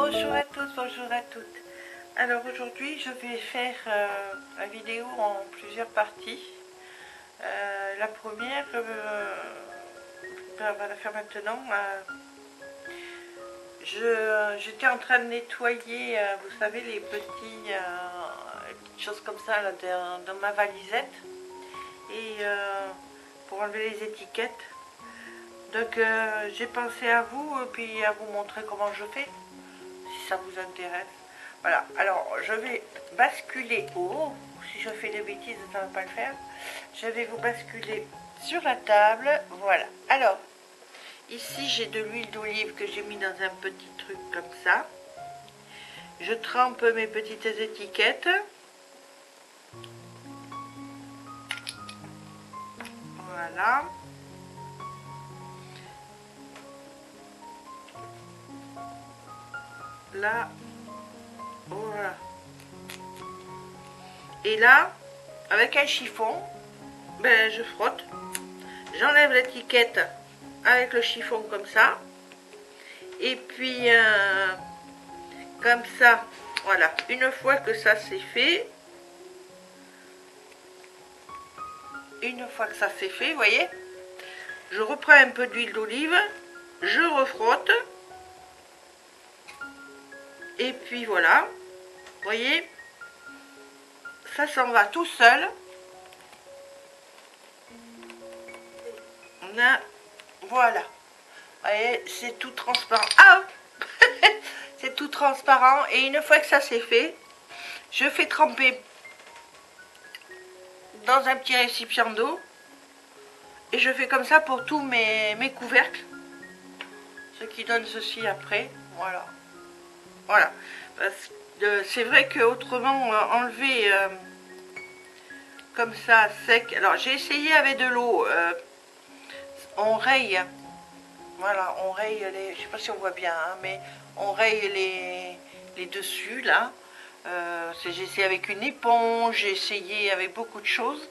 Bonjour à tous, bonjour à toutes. Alors aujourd'hui je vais faire la vidéo en plusieurs parties. La première, on va la faire maintenant. J'étais en train de nettoyer, vous savez, les petites choses comme ça là, dans ma valisette. Et pour enlever les étiquettes. Donc j'ai pensé à vous et puis à vous montrer comment je fais, si ça vous intéresse. Voilà, alors je vais basculer si je fais des bêtises ça ne va pas le faire. Je vais vous basculer sur la table, voilà. Alors, ici j'ai de l'huile d'olive que j'ai mis dans un petit truc comme ça. Je trempe mes petites étiquettes. Voilà. Là, voilà. Et là, avec un chiffon, ben, je frotte. J'enlève l'étiquette avec le chiffon comme ça. Et puis, comme ça, voilà. Une fois que ça c'est fait, vous voyez, je reprends un peu d'huile d'olive, je refrotte. Et puis voilà, vous voyez, ça s'en va tout seul. On a, voilà, vous voyez, c'est tout transparent. Ah c'est tout transparent. Et une fois que ça c'est fait, je fais tremper dans un petit récipient d'eau. Et je fais comme ça pour tous mes couvercles. Ce qui donne ceci après. Voilà. Voilà. C'est vrai que autrement, enlever comme ça sec. Alors j'ai essayé avec de l'eau. On raye. Voilà, on raye les. Je sais pas si on voit bien, hein, mais on raye les dessus là. J'ai essayé avec une éponge, j'ai essayé avec beaucoup de choses.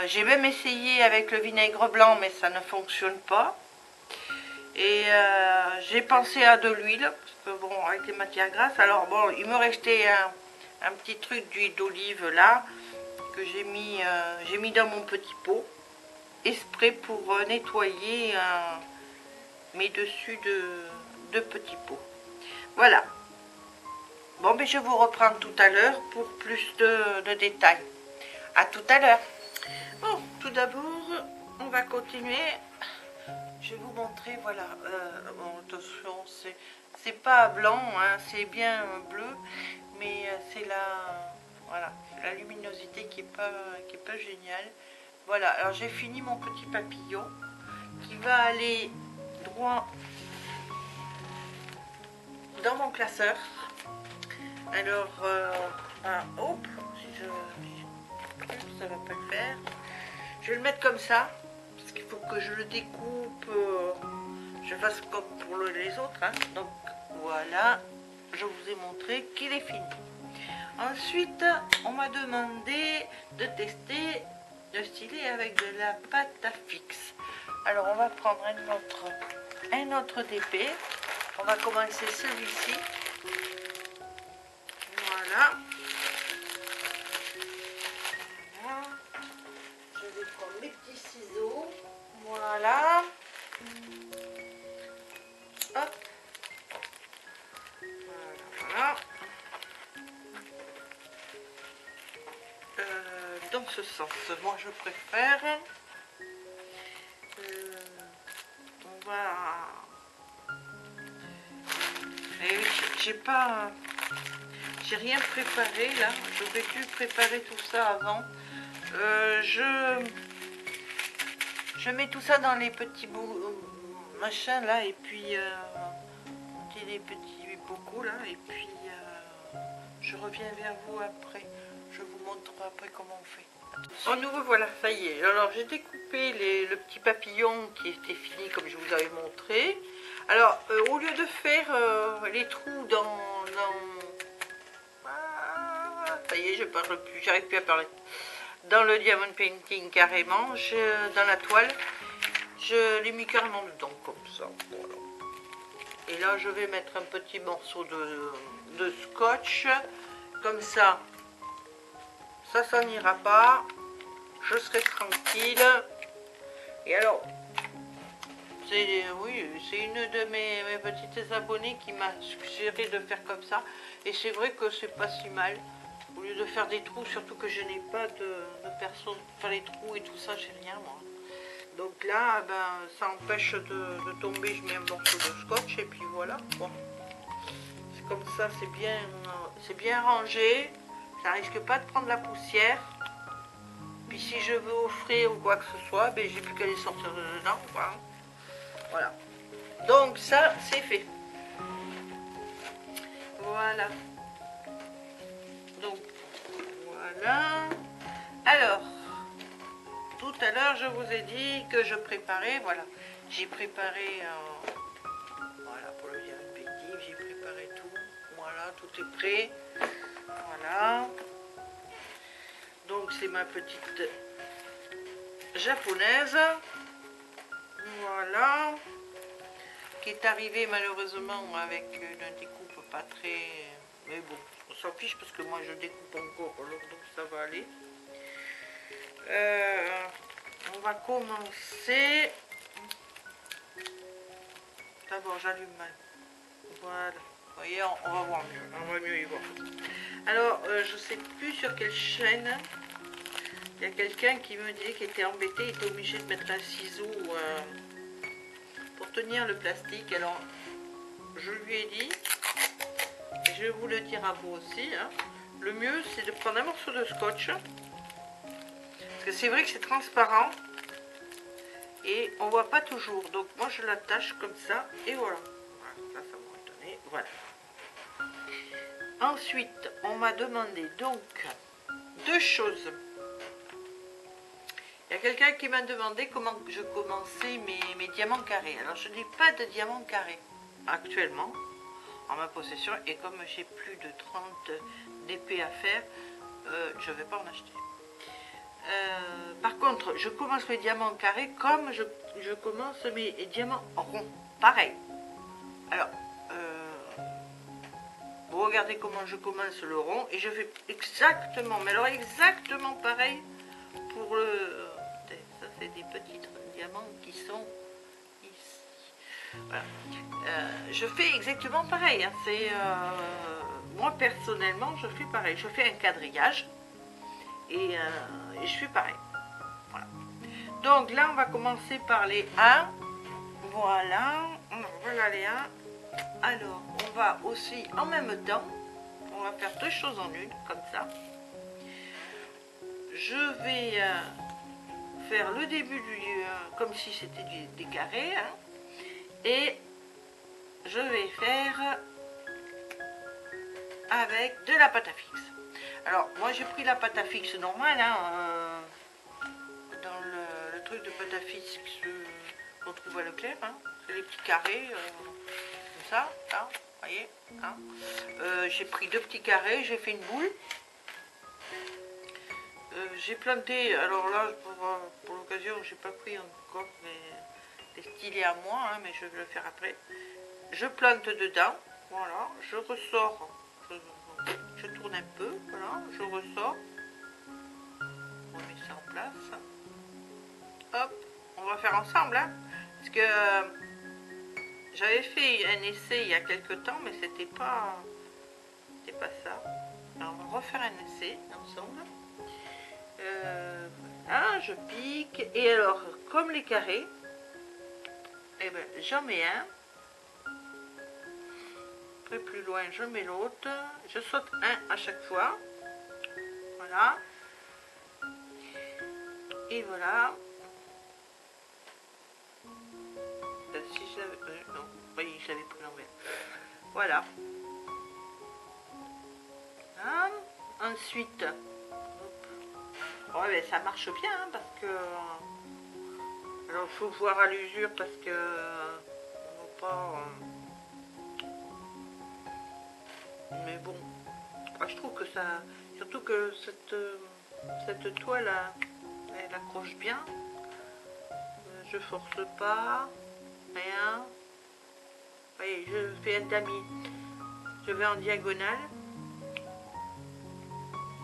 J'ai même essayé avec le vinaigre blanc, mais ça ne fonctionne pas. Et j'ai pensé à de l'huile, parce que bon, avec les matières grasses. Alors bon, il me restait un petit truc d'huile d'olive là, que j'ai mis dans mon petit pot. Exprès pour nettoyer mes dessus de petits pots. Voilà. Bon, mais je vous reprends tout à l'heure pour plus de détails. À tout à l'heure. Bon, tout d'abord, on va continuer. Je vais vous montrer, voilà. Bon, attention, c'est pas blanc, hein, c'est bien bleu, mais c'est voilà, la luminosité qui est pas géniale. Voilà, alors j'ai fini mon petit papillon qui va aller droit dans mon classeur. Alors, hop, si ça va pas le faire. Je vais le mettre comme ça, parce qu'il faut que je le découpe, je fasse comme pour les autres. Hein. Donc voilà, je vous ai montré qu'il est fini. Ensuite, on m'a demandé de tester le stylet avec de la pâte à fixe. Alors on va prendre un autre DP. On va commencer celui-ci. Voilà. Je vais prendre mes petits ciseaux. Voilà. Hop. Voilà. Dans ce sens, moi je préfère. On va. J'ai rien préparé là. J'aurais dû préparer tout ça avant. Je mets tout ça dans les petits bouts machins là et puis les petits bocaux là et puis je reviens vers vous après. Je vous montre après comment on fait. En nouveau, voilà, ça y est. Alors j'ai découpé le petit papillon qui était fini comme je vous avais montré. Alors au lieu de faire les trous ça y est, je parle plus, j'arrive plus à parler. Dans le diamond painting carrément, dans la toile, je l'ai mis carrément dedans comme ça. Voilà. Et là, je vais mettre un petit morceau de scotch. Comme ça, ça n'ira pas. Je serai tranquille. Et alors, oui, c'est une de mes petites abonnées qui m'a suggéré de faire comme ça. Et c'est vrai que c'est pas si mal. Au lieu de faire des trous, surtout que je n'ai pas de personne pour faire les trous et tout ça, j'ai rien moi. Donc là, ben, ça empêche de tomber, je mets un morceau de scotch et puis voilà. Bon. C'est comme ça, c'est bien rangé. Ça risque pas de prendre la poussière. Puis si je veux offrir ou quoi que ce soit, ben, j'ai plus qu'à les sortir de dedans. Voilà. Donc ça, c'est fait. Voilà. Donc, voilà. Alors, tout à l'heure, je vous ai dit que je préparais, voilà. J'ai préparé, voilà, pour le dire une bêtise, j'ai préparé tout. Voilà, tout est prêt. Voilà. Donc, c'est ma petite japonaise. Voilà. Qui est arrivée malheureusement avec une découpe pas très... Mais bon, on s'en fiche parce que moi je découpe encore, alors donc ça va aller. On va commencer. D'abord j'allume ma... Voilà. Vous voyez, on va voir mieux. On va mieux y voir. Alors, je sais plus sur quelle chaîne. Il y a quelqu'un qui me disait qu'il était embêté, il était obligé de mettre un ciseau pour tenir le plastique. Alors, je lui ai dit, et je vais vous le dire à vous aussi, hein, le mieux c'est de prendre un morceau de scotch. Parce que c'est vrai que c'est transparent. Et on voit pas toujours. Donc moi je l'attache comme ça. Et voilà. Voilà, ça m'a étonné. Voilà. Ensuite, on m'a demandé donc deux choses. Il y a quelqu'un qui m'a demandé comment je commençais mes diamants carrés. Alors je n'ai pas de diamants carrés actuellement en ma possession. Et comme j'ai plus de 30 d'épées à faire, je ne vais pas en acheter. Par contre, je commence mes diamants carrés comme je commence mes diamants ronds. Pareil. Alors, vous regardez comment je commence le rond et je fais exactement, mais alors exactement pareil pour le... Ça, c'est des petits diamants qui sont ici. Voilà. Je fais exactement pareil. Hein. Moi, personnellement, je fais pareil. Je fais un quadrillage et je fais pareil. Voilà. Donc là, on va commencer par les 1. Voilà. Voilà les 1. Alors, on va aussi, en même temps, on va faire deux choses en une, comme ça. Je vais faire le début comme si c'était des carrés. Hein, et je vais faire avec de la pâte à fixe. Alors, moi, j'ai pris la pâte à fixe normale, hein, dans le truc de pâte à fixe qu'on trouve à Leclerc. Hein, c'est les petits carrés, comme ça, là, vous voyez. Hein. J'ai pris deux petits carrés, j'ai fait une boule. J'ai planté, alors là, pour l'occasion, j'ai pas pris encore les stylés à moi, hein, mais je vais le faire après. Je plante dedans, voilà, je ressors, je tourne un peu, voilà, je ressors. On met ça en place. Hop, on va faire ensemble, hein, parce que j'avais fait un essai il y a quelques temps, mais c'était pas ça. Alors, on va refaire un essai ensemble. Voilà, je pique. Et alors, comme les carrés, eh ben, j'en mets un. Un peu plus loin, je mets l'autre. Je saute un à chaque fois. Voilà. Et voilà. Si je l'avais... non, oui, je l'avais pris l'envers. Voilà. Voilà. Ensuite... Ouais, mais ça marche bien, hein, parce que... Alors, il faut voir à l'usure, parce que... on va pas... Mais bon, je trouve que ça... Surtout que cette toile, elle accroche bien. Je force pas. Rien. voyez, je fais un damier. Je vais en diagonale.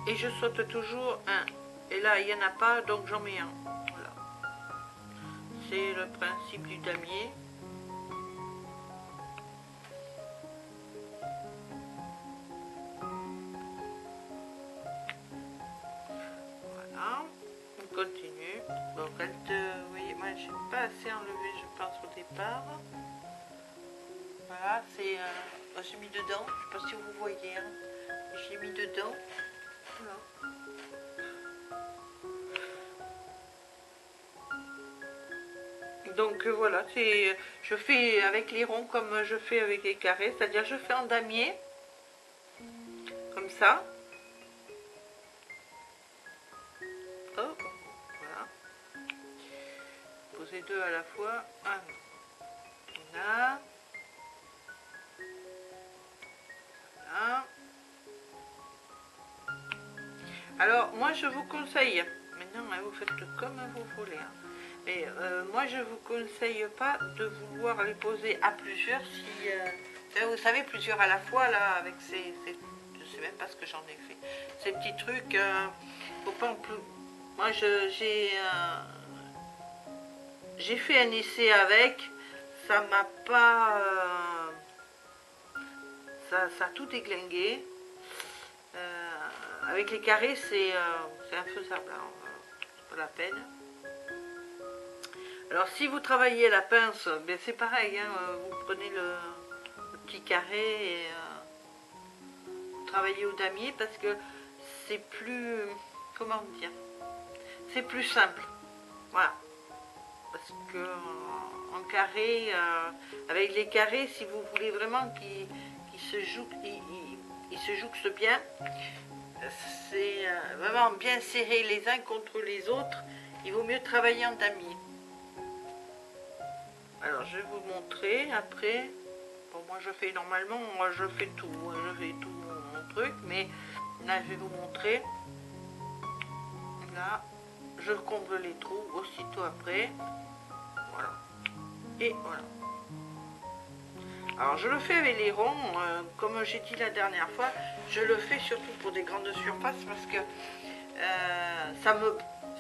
Et je saute toujours un. Et là, il n'y en a pas, donc j'en mets un. Voilà. C'est le principe du damier. Voilà. On continue. Donc, vous voyez, moi, je n'ai pas assez enlevé, je pense, au départ. Voilà, c'est... j'ai mis dedans. Je ne sais pas si vous voyez. Hein. J'ai mis dedans. Voilà. Donc voilà, je fais avec les ronds comme je fais avec les carrés, c'est-à-dire je fais en damier, comme ça. Hop, voilà. Poser deux à la fois. Un, là. Voilà. Alors moi je vous conseille, maintenant vous faites comme vous voulez, hein. Mais moi je vous conseille pas de vouloir les poser à plusieurs si vous savez plusieurs à la fois là avec je sais même pas ce que j'en ai fait, ces petits trucs, faut pas en plus. Moi j'ai fait un essai avec, ça m'a pas ça a tout déglingué. Avec les carrés c'est infaisable, hein. C'est pas la peine. Alors si vous travaillez la pince, ben c'est pareil, hein, vous prenez le petit carré et vous travaillez au damier parce que c'est plus, comment dire, c'est plus simple, voilà. Parce que en carré, avec les carrés, si vous voulez vraiment qu'ils se jouxtent bien, c'est vraiment bien serrés les uns contre les autres, il vaut mieux travailler en damier. Alors je vais vous montrer après. Bon, moi je fais normalement, moi je fais tout, je fais tout mon truc, mais là je vais vous montrer. Là, je comble les trous aussitôt après. Voilà. Et voilà. Alors je le fais avec les ronds, comme j'ai dit la dernière fois, je le fais surtout pour des grandes surfaces parce que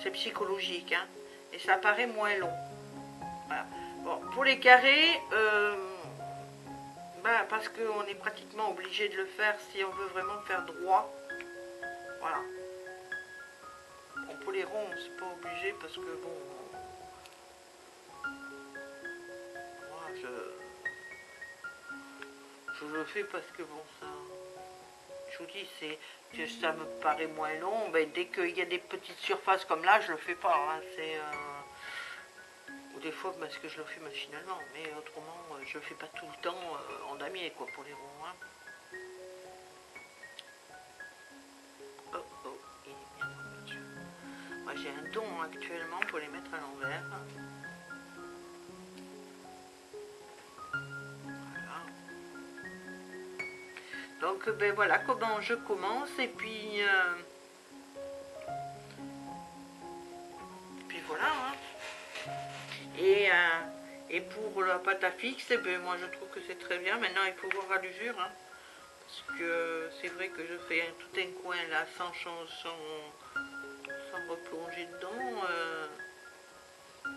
c'est psychologique, hein, et ça paraît moins long. Voilà. Bon, pour les carrés, parce qu'on est pratiquement obligé de le faire si on veut vraiment faire droit. Voilà. Bon, pour les ronds, c'est pas obligé parce que bon, moi je le fais parce que bon, ça, je vous dis, ça me paraît moins long. Ben, dès qu'il y a des petites surfaces comme là, je le fais pas. Hein, ou des fois parce que je le fais machinalement, mais autrement, je le fais pas tout le temps en damier quoi pour les ronds. Hein. Oh oh, il est bien monsieur. Moi j'ai un don actuellement pour les mettre à l'envers. Voilà. Donc ben voilà comment je commence et puis voilà. Hein. Et pour la pâte à fixe, eh ben, moi je trouve que c'est très bien. Maintenant il faut voir à l'usure. Hein, parce que c'est vrai que je fais tout un coin là sans replonger dedans.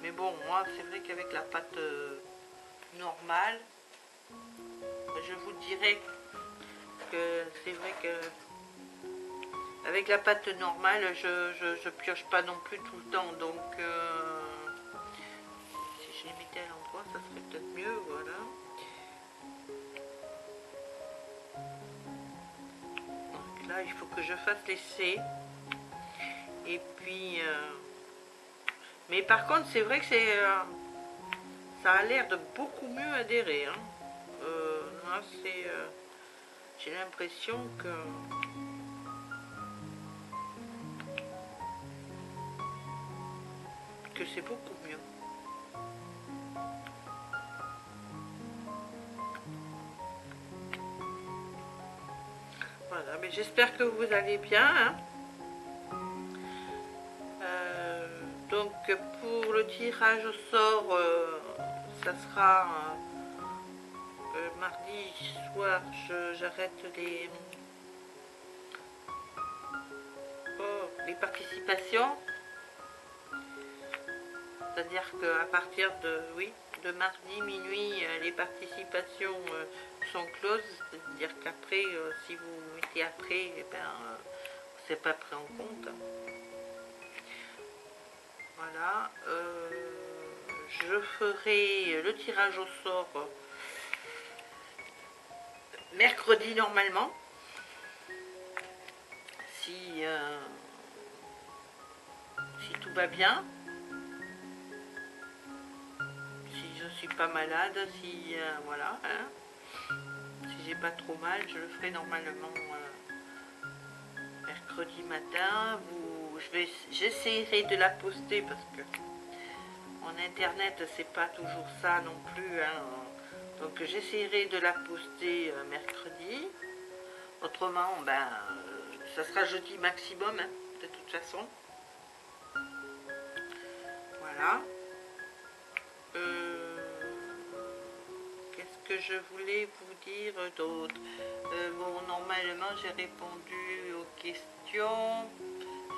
Mais bon, moi c'est vrai qu'avec la pâte normale, je vous dirais que c'est vrai que avec la pâte normale, je pioche pas non plus tout le temps. Donc si je les mettais à l'endroit, ça serait peut-être mieux, voilà. Donc là, il faut que je fasse l'essai. Et puis... mais par contre, c'est vrai que ça a l'air de beaucoup mieux adhérer. Hein. Là, j'ai l'impression que c'est beaucoup mieux. Voilà, mais j'espère que vous allez bien. Hein. Donc pour le tirage au sort, ça sera mardi soir, j'arrête les participations. C'est-à-dire qu'à partir de mardi minuit, les participations sont closes. C'est-à-dire qu'après, si vous mettez après, eh ben, c'est pas pris en compte. Voilà. Je ferai le tirage au sort mercredi normalement. Si tout va bien. Si je suis pas malade, si voilà, hein, si j'ai pas trop mal, je le ferai normalement mercredi matin. J'essaierai de la poster parce que en internet c'est pas toujours ça non plus, hein, donc j'essaierai de la poster mercredi. Autrement, ben ça sera jeudi maximum, hein, de toute façon. Voilà. Qu'est-ce que je voulais vous dire d'autre? Bon, normalement, j'ai répondu aux questions.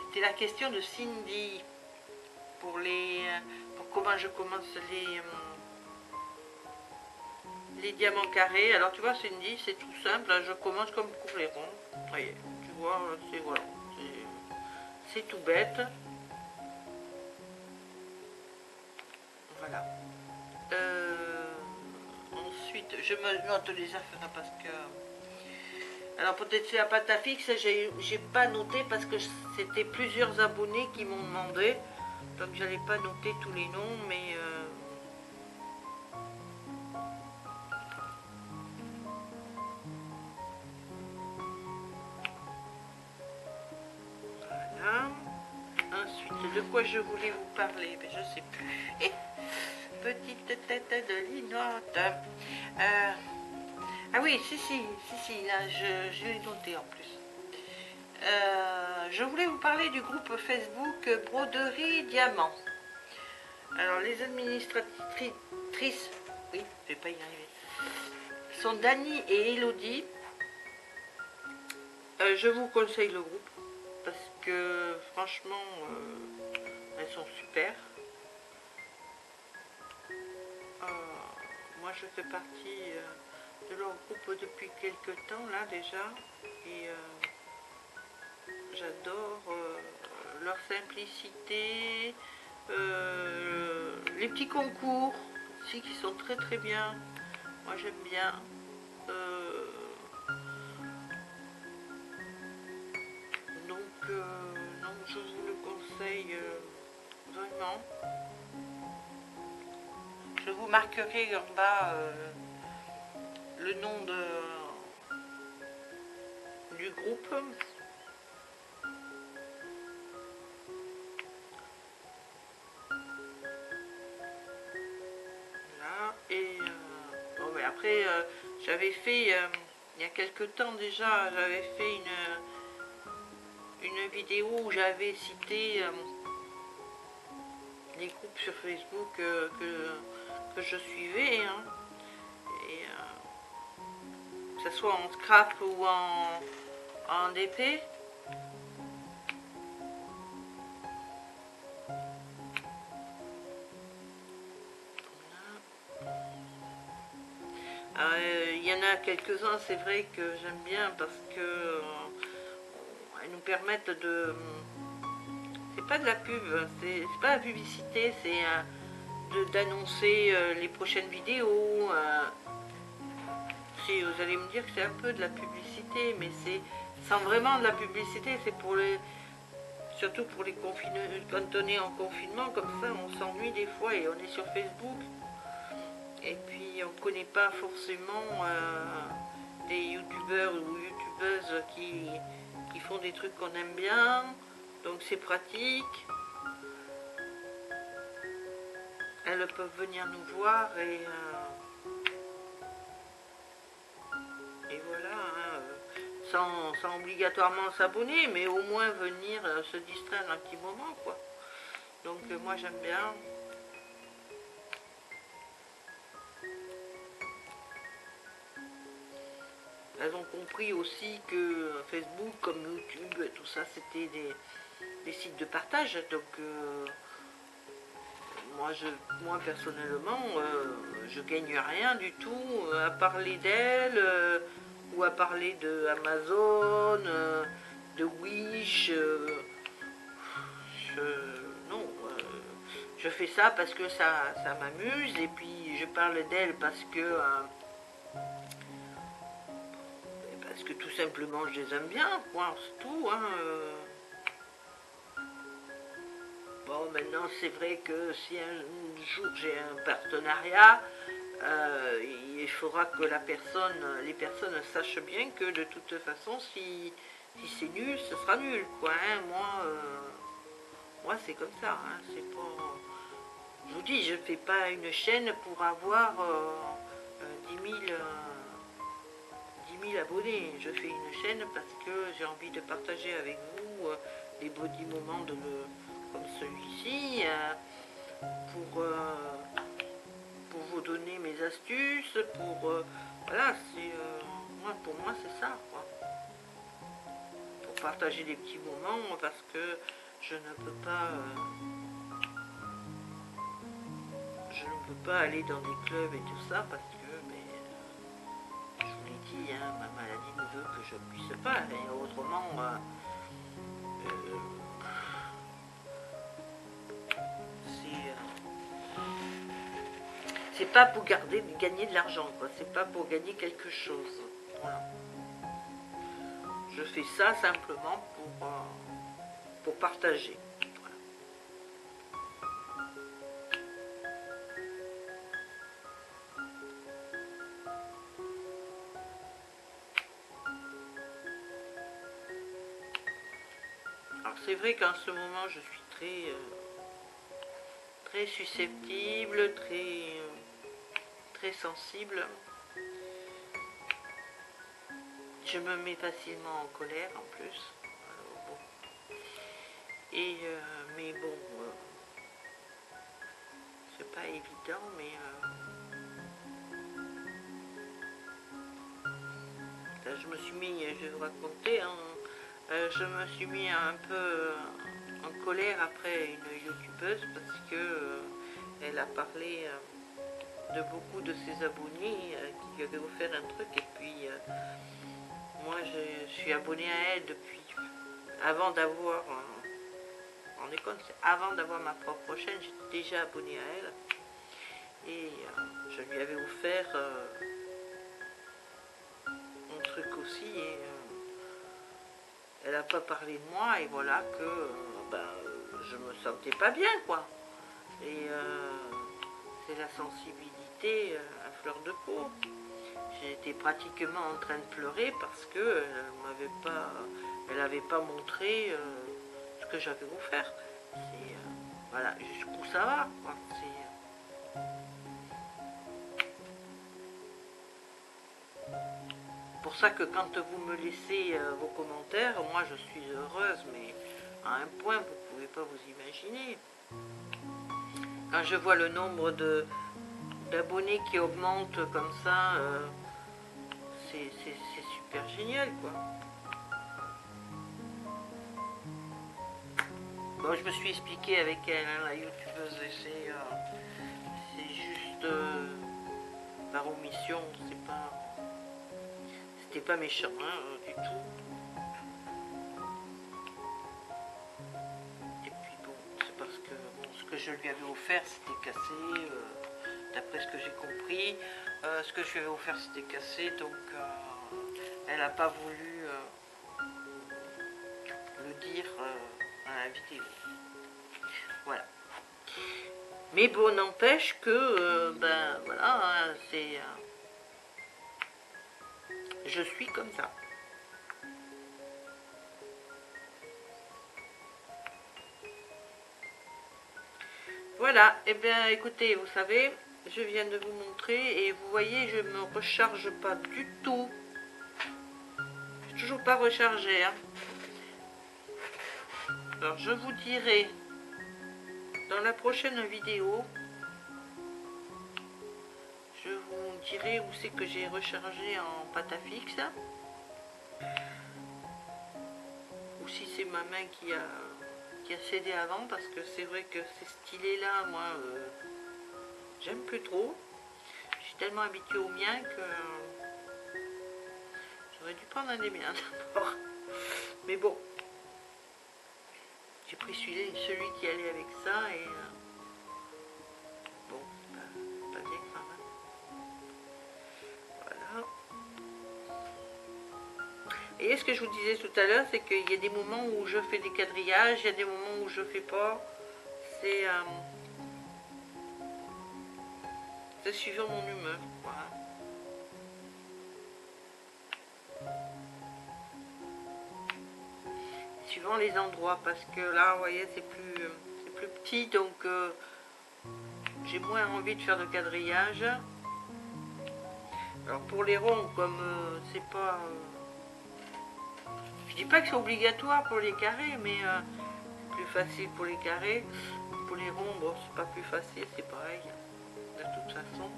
C'était la question de Cindy pour comment je commence les diamants carrés. Alors, tu vois, Cindy, c'est tout simple. Hein, je commence comme couvleron. Voyez, tu vois, voilà, c'est tout bête. Voilà. Ensuite, je me note les affaires parce que... Alors peut-être c'est la pâte à fixe, j'ai pas noté parce que c'était plusieurs abonnés qui m'ont demandé. Donc j'allais pas noter tous les noms, mais... Voilà. Ensuite, de quoi je voulais vous parler? Mais je sais plus. Petite tête de linotte. Ah oui, si, là, je l'ai noté en plus. Je voulais vous parler du groupe Facebook Broderie Diamant. Alors, les administratrices, oui, je vais pas y arriver, sont Dani et Elodie. Je vous conseille le groupe parce que franchement, elles sont super. Moi, je fais partie de leur groupe depuis quelques temps là déjà et j'adore leur simplicité, les petits concours aussi qui sont très très bien. Moi j'aime bien. Donc je vous le conseille vraiment. Je vous marquerai en bas le nom du groupe. Et bon, mais après, j'avais fait, il y a quelque temps déjà, j'avais fait une vidéo où j'avais cité les groupes sur Facebook que je suivais, hein, et que ce soit en scrap ou en DP. Il y en a quelques-uns, c'est vrai que j'aime bien parce que elles nous permettent de... C'est pas de la pub, c'est pas la publicité, c'est d'annoncer les prochaines vidéos. Si vous allez me dire que c'est un peu de la publicité, mais c'est sans vraiment de la publicité, c'est pour les... Surtout pour les confinés, quand on est en confinement, comme ça on s'ennuie des fois et on est sur Facebook. Et puis on ne connaît pas forcément des youtubeurs ou youtubeuses qui font des trucs qu'on aime bien, donc c'est pratique. Elles peuvent venir nous voir et voilà, hein, sans obligatoirement s'abonner, mais au moins venir se distraire un petit moment, quoi. Donc moi j'aime bien. elles ont compris aussi que Facebook, comme YouTube, tout ça, c'était des sites de partage. Donc, moi personnellement, je gagne rien du tout à parler d'elle ou à parler de Amazon, de Wish. Non, je fais ça parce que ça m'amuse et puis je parle d'elle parce que tout simplement je les aime bien, quoi, c'est tout. Hein, Bon, maintenant c'est vrai que si un jour j'ai un partenariat, il faudra que les personnes sachent bien que de toute façon, si c'est nul, ce sera nul, quoi. Hein. Moi c'est comme ça. Hein. C'est pas. Je vous dis, je ne fais pas une chaîne pour avoir 10 000 abonnés. Je fais une chaîne parce que j'ai envie de partager avec vous des beaux moments comme celui-ci, pour vous donner mes astuces, voilà, pour moi c'est ça, quoi. Pour partager des petits moments, parce que je ne peux pas aller dans des clubs et tout ça, parce que je vous l'ai dit, hein, ma maladie ne veut que je ne puisse pas, et autrement c'est pas pour gagner de l'argent, quoi. C'est pas pour gagner quelque chose. Voilà. Je fais ça simplement pour partager. Voilà. Alors c'est vrai qu'en ce moment je suis très susceptible, très sensible. Je me mets facilement en colère en plus. Alors, bon. Et mais bon, c'est pas évident, mais là, je me suis mis, je vais vous raconter, hein, je me suis mis un peu en colère après une youtubeuse parce que elle a parlé de beaucoup de ses abonnés qui lui avaient offert un truc, et puis moi je suis abonnée à elle depuis avant d'avoir avant d'avoir ma propre chaîne, j'étais déjà abonnée à elle, et je lui avais offert un truc aussi, et elle n'a pas parlé de moi, et voilà que je me sentais pas bien, quoi. Et c'est la sensibilité à fleur de peau. J'étais pratiquement en train de pleurer parce que elle n'avait pas montré ce que j'avais offert. Voilà, jusqu'où ça va, quoi. C'est pour ça que quand vous me laissez vos commentaires, moi je suis heureuse, mais à un point vous ne pouvez pas vous imaginer. Quand je vois le nombre d'abonnés qui augmente comme ça, c'est super génial, quoi. Bon, je me suis expliqué avec elle, hein, la youtubeuse, et c'est juste par omission, c'était pas méchant, hein, du tout. Et puis bon, c'est parce que ce que je lui avais offert c'était cassé, d'après ce que j'ai compris. Ce que je lui avais offert c'était cassé, donc elle n'a pas voulu le dire à la vidéo. Voilà. Mais bon, n'empêche que, voilà, hein, je suis comme ça. Voilà, et bien écoutez, vous savez, je viens de vous montrer, et vous voyez, je ne me recharge pas du tout. Je suis toujours pas rechargée, hein. Alors je vous dirai dans la prochaine vidéo, je vous dirait où c'est que j'ai rechargé en pâte à fixe. Ou si c'est ma main qui a cédé avant, parce que c'est vrai que ces stylés-là, moi, j'aime plus trop. Je suis tellement habituée aux miens que j'aurais dû prendre un des miens d'abord. Mais bon, j'ai pris celui qui allait avec ça et bon, pas bien grave. Voilà. Et ce que je vous disais tout à l'heure, c'est qu'il y a des moments où je fais des quadrillages, il y a des moments où je fais pas. C'est suivant mon humeur. Voilà. Suivant les endroits, parce que là, vous voyez, c'est plus petit, donc j'ai moins envie de faire de quadrillage. Alors pour les ronds, comme c'est pas... je dis pas que c'est obligatoire pour les carrés, mais c'est plus facile pour les carrés. Pour les ronds, bon, c'est pas plus facile, c'est pareil, de toute façon.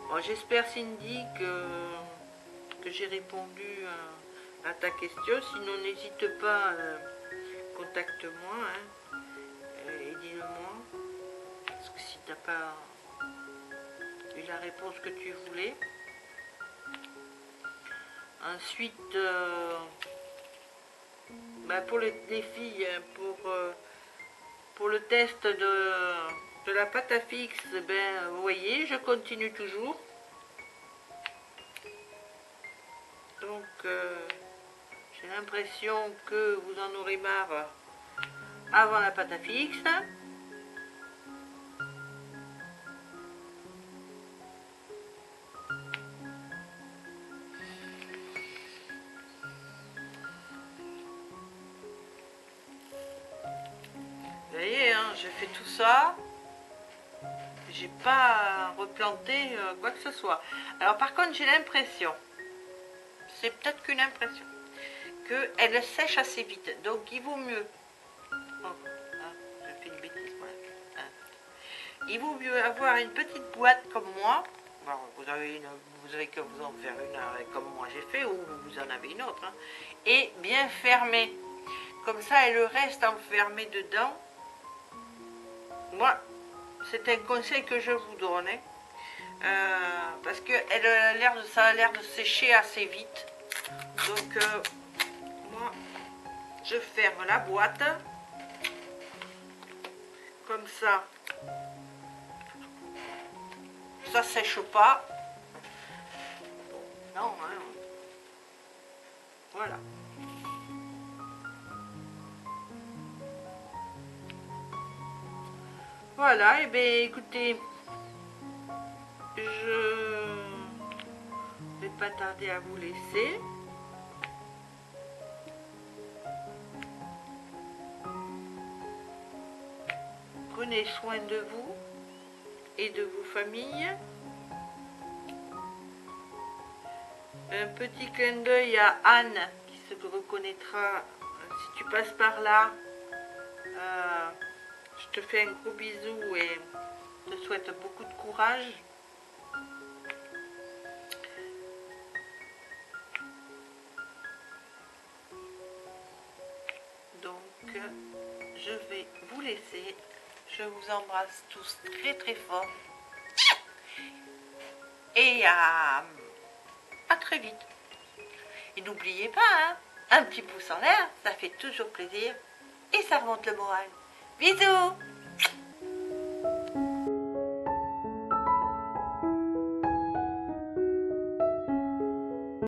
Bon, j'espère, Cindy, que j'ai répondu à ta question. Sinon, n'hésite pas, contacte-moi hein, et dis-le-moi. Parce que si tu n'as pas eu la réponse que tu voulais. Ensuite, pour les filles, pour le test de la pâte à fixe, vous voyez, je continue toujours. Donc, j'ai l'impression que vous en aurez marre avant la pâte à fixe. Vous voyez, hein, j'ai fait tout ça. J'ai pas replanté quoi que ce soit. Alors par contre, j'ai l'impression, c'est peut-être qu'une impression, qu'elle sèche assez vite. Donc il vaut mieux... Oh, hein, j'ai fait une bêtise, voilà. Hein. Il vaut mieux avoir une petite boîte comme moi. Alors, vous avez que vous en faire une comme moi j'ai fait, ou vous en avez une autre. Hein, et bien fermée. Comme ça, elle reste enfermée dedans. Moi, c'est un conseil que je vous donne. Parce que ça a l'air de sécher assez vite. Donc, moi, je ferme la boîte. Comme ça. Ça sèche pas. Non, hein. Voilà. Voilà, et bien écoutez, je vais pas tarder à vous laisser. Prenez soin de vous et de vos familles. Un petit clin d'œil à Anne qui se reconnaîtra si tu passes par là. Je te fais un gros bisou et te souhaite beaucoup de courage. Donc, je vais vous laisser. Je vous embrasse tous très très fort. Et à très vite. Et n'oubliez pas, hein, un petit pouce en l'air, ça fait toujours plaisir. Et ça remonte le moral. Bisous!